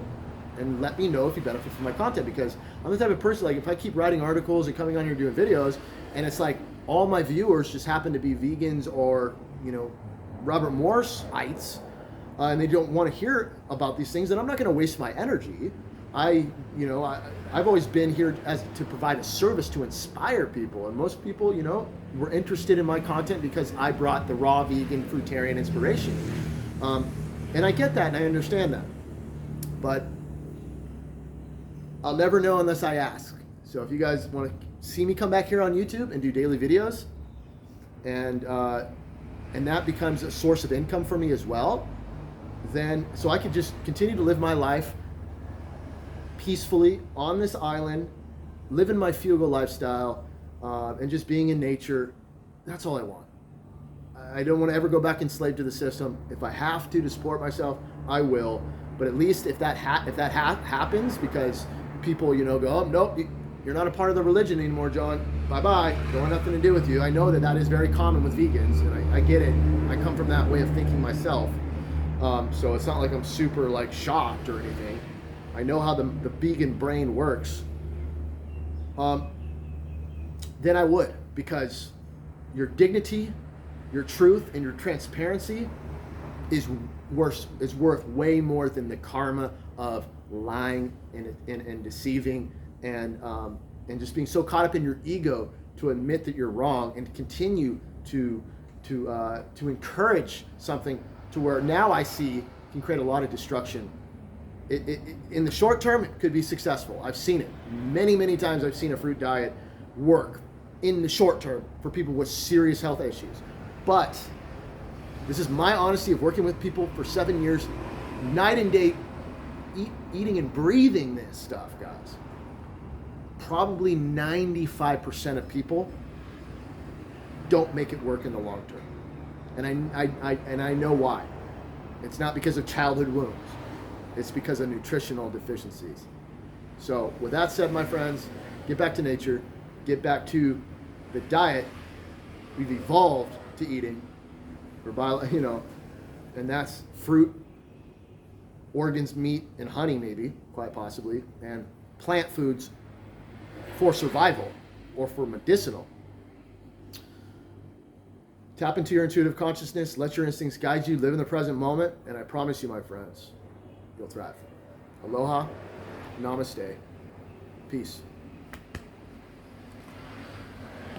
And let me know if you benefit from my content, because I'm the type of person, like, if I keep writing articles and coming on here doing videos, and it's like all my viewers just happen to be vegans or, Robert Morse-ites, and they don't want to hear about these things, then I'm not going to waste my energy. I've always been here to provide a service to inspire people, and most people, were interested in my content because I brought the raw vegan fruitarian inspiration, and I get that and I understand that, but I'll never know unless I ask. So if you guys want to see me come back here on YouTube and do daily videos, and that becomes a source of income for me as well, then so I could just continue to live my life peacefully on this island, living my feel-good lifestyle, and just being in nature. That's all I want. I don't want to ever go back enslaved to the system. If I have to support myself, I will. But at least if that happens, because people, go, oh, nope, you're not a part of the religion anymore, John. Bye-bye. Don't want nothing to do with you. I know that is very common with vegans, and I get it. I come from that way of thinking myself. So it's not like I'm super shocked or anything. I know how the vegan brain works. Then I would, because your dignity, your truth, and your transparency is worth way more than the karma of lying and deceiving and just being so caught up in your ego to admit that you're wrong and continue to encourage something to where now I see can create a lot of destruction. It in the short term, it could be successful. I've seen it many times. I've seen a fruit diet work in the short term for people with serious health issues. But this is my honesty of working with people for 7 years, night and day, eating and breathing this stuff, guys. Probably 95% of people don't make it work in the long term. And I know why. It's not because of childhood wounds. It's because of nutritional deficiencies. So with that said, my friends, get back to nature, get back to the diet we've evolved to eating, and that's fruit, organs, meat, and honey, maybe, quite possibly, and plant foods for survival or for medicinal. Tap into your intuitive consciousness, let your instincts guide you, live in the present moment, and I promise you, my friends, you'll thrive. Aloha, namaste, peace.